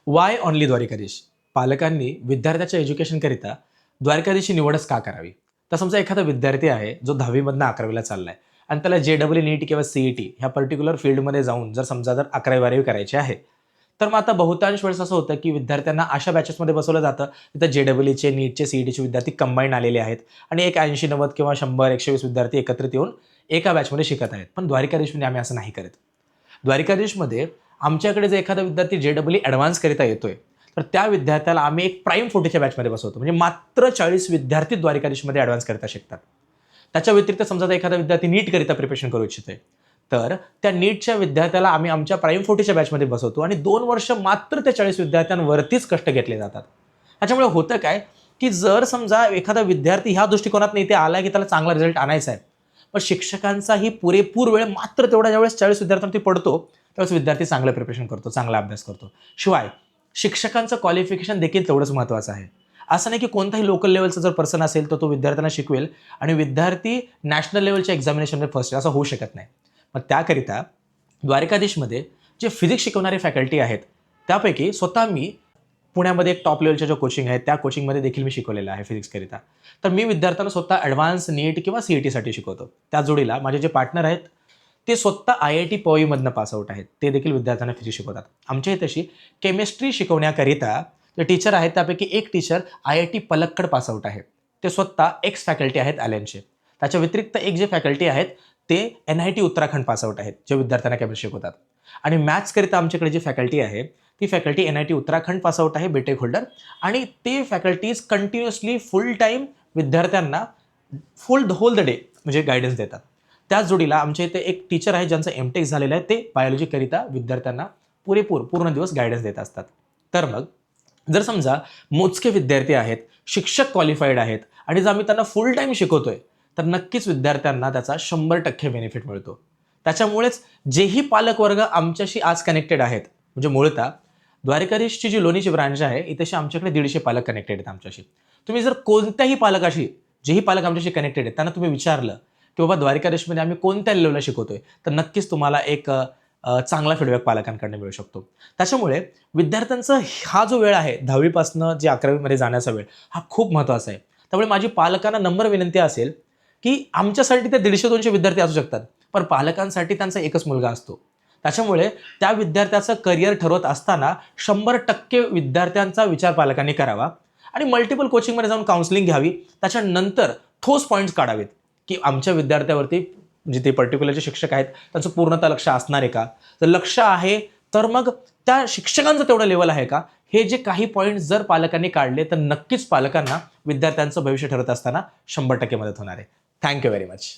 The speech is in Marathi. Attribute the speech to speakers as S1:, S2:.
S1: Y only Dwarkadhish? पालकांनी विद्यार्थ्याच्या एज्युकेशनकरिता द्वारकाधीशची निवडच का करावी? तर समजा एखादा विद्यार्थी आहे जो 10वी मधनं 11वीला चाललाय आणि त्याला JEE नीट किंवा CET ह्या पर्टिक्युलर फील्डमध्ये जाऊन जर 11वी-12वी करायची आहे, तर मग आता बहुतांश वेळेस असं होतं की विद्यार्थ्यांना अशा बॅचेसमध्ये बसवलं जातं तिथं JEE नीटचे CETचे विद्यार्थी कंबाईन आलेले आहेत आणि एक 80-90 किंवा 100-120 विद्यार्थी एकत्रित येऊन एका बॅचमध्ये शिकत आहेत. पण द्वारिकाधीशमध्ये आम्ही असं नाही करत. द्वारिकाधीशमध्ये आमच्याकडे जर एखादा विद्यार्थी JEE ॲडव्हान्स करिता येतोय, तर त्या विद्यार्थ्याला आम्ही एक प्राईम 40च्या बॅचमध्ये बसवतो. म्हणजे मात्र 40 विद्यार्थी द्वारिकाधीशमध्ये ॲडव्हान्स करिता शिकतात. त्याच्या व्यतिरिक्त समजा एखादा विद्यार्थी नीट करिता प्रिपरेशन करू इच्छितोय, तर त्या नीटच्या विद्यार्थ्याला आम्ही आमच्या प्राईम 40च्या बॅचमध्ये बसवतो आणि 2 वर्ष मात्र त्या 40 विद्यार्थ्यांवरतीच कष्ट घेतले जातात. त्याच्यामुळे होतं काय, की जर समजा एखादा विद्यार्थी ह्या दृष्टिकोनातून इथे आला की त्याला चांगला रिझल्ट आणायचा आहे, पण शिक्षकांचाही पुरेपूर वेळ मात्र तेवढा ज्यावेळेस 40 विद्यार्थ्यांवरती पडतो, त्यावेळेस विद्यार्थी चांगलं प्रिपरेशन करतो, चांगला अभ्यास करतो. शिवाय शिक्षकांचं क्वालिफिकेशन देखील तेवढंच महत्त्वाचं आहे. असं नाही की कोणताही लोकल लेव्हलचा जर पर्सन असेल तर तो विद्यार्थ्यांना शिकवेल आणि विद्यार्थी नॅशनल लेव्हलच्या एक्झामिनेशनमध्ये फर्स्ट असं होऊ शकत नाही. मग त्याकरिता द्वारिकाधीशमध्ये जे फिजिक्स शिकवणारे फॅकल्टी आहेत, त्यापैकी स्वतः मी पुण्यामध्ये एक टॉप लेव्हलच्या ज्या कोचिंग आहेत, त्या कोचिंगमध्ये देखील मी शिकवलेलं आहे फिजिक्सकरिता. तर मी विद्यार्थ्यांना स्वतः ॲडव्हान्स नीट किंवा CETसाठी शिकवतो. त्या जोडीला माझे जे पार्टनर आहेत, ते स्वतः IIT पवईमधनं पास आउट आहेत. ते देखील विद्यार्थ्यांना फिजिक्स शिकवतात. आमच्या इथे तशी केमिस्ट्री शिकवण्याकरिता जे टीचर आहेत, त्यापैकी एक teacher IIT Palakkad pass out आहे. ते स्वतः एक्स फॅकल्टी आहेत ॲलेनचे. त्याच्या व्यतिरिक्त एक जे फॅकल्टी आहेत, ते NIT उत्तराखंड पास आउट आहेत, जे विद्यार्थ्यांना केमिस्ट्री शिकवतात. आणि मॅथ्सकरिता आमच्याकडे जी फॅकल्टी आहे, ती faculty NIT Uttarakhand pass out आहे, BTech होल्डर. आणि ते फॅकल्टीज कंटिन्युअसली फुल टाईम विद्यार्थ्यांना द होल द डे म्हणजे गायडन्स देतात. त्याच जोडीला आमच्या इथे एक टीचर आहे ज्यांचं MTech झालेलं आहे, ते बायोलॉजीकरिता विद्यार्थ्यांना पूर्ण दिवस गायडन्स देत असतात. तर मग जर समजा मोजके विद्यार्थी आहेत, शिक्षक क्वालिफाईड आहेत आणि जर आम्ही त्यांना फुल टाईम शिकवतोय, तर नक्कीच विद्यार्थ्यांना त्याचा 100% बेनिफिट मिळतो. त्याच्यामुळेच जेही पालक वर्ग आमच्याशी आज कनेक्टेड आहेत, म्हणजे मूळतः द्वारिकाधीशची जी लोणीची ब्रांच आहे, इथेशी आमच्याकडे 150 पालक कनेक्टेड आहेत आमच्याशी. तुम्ही जर कोणत्याही पालकाशी, जेही पालक आमच्याशी कनेक्टेड आहेत, त्यांना तुम्ही विचारलं की बाबा द्वारिकाधीशमध्ये आम्ही कोणत्या लेवलला शिकवतोय, तर नक्कीच तुम्हाला एक चांगला फीडबॅक पालकांकडून मिळू शकतो. त्याच्यामुळे विद्यार्थ्यांचा हा जो वेळ आहे 10वी पासनं जे 11वीमध्ये जाण्याचा वेळ, हा खूप महत्त्वाचा आहे. त्यामुळे माझी पालकांना नम्र विनंती असेल की आमच्यासाठी ते 150-200 विद्यार्थी असू शकतात, पण पालकांसाठी त्यांचा एकच मुलगा असतो. त्याच्यामुळे त्या विद्यार्थ्याचं करिअर ठरवत असताना 100% विद्यार्थ्यांचा विचार पालकांनी करावा आणि मल्टिपल कोचिंगमध्ये जाऊन काउन्सिलिंग घ्यावी. त्याच्यानंतर ठोस पॉईंट्स काढावेत की आमच्या विद्यार्थ्यावरती म्हणजे ते पर्टिक्युलर जे शिक्षक आहेत त्यांचं पूर्णतः लक्ष असणार आहे का? जर लक्ष आहे, तर मग त्या शिक्षकांचं तेवढं लेवल आहे का? हे जे काही पॉईंट्स जर पालकांनी काढले, तर नक्कीच पालकांना विद्यार्थ्यांचं भविष्य ठरवत असताना 100% मदत होणार आहे. Thank you very much.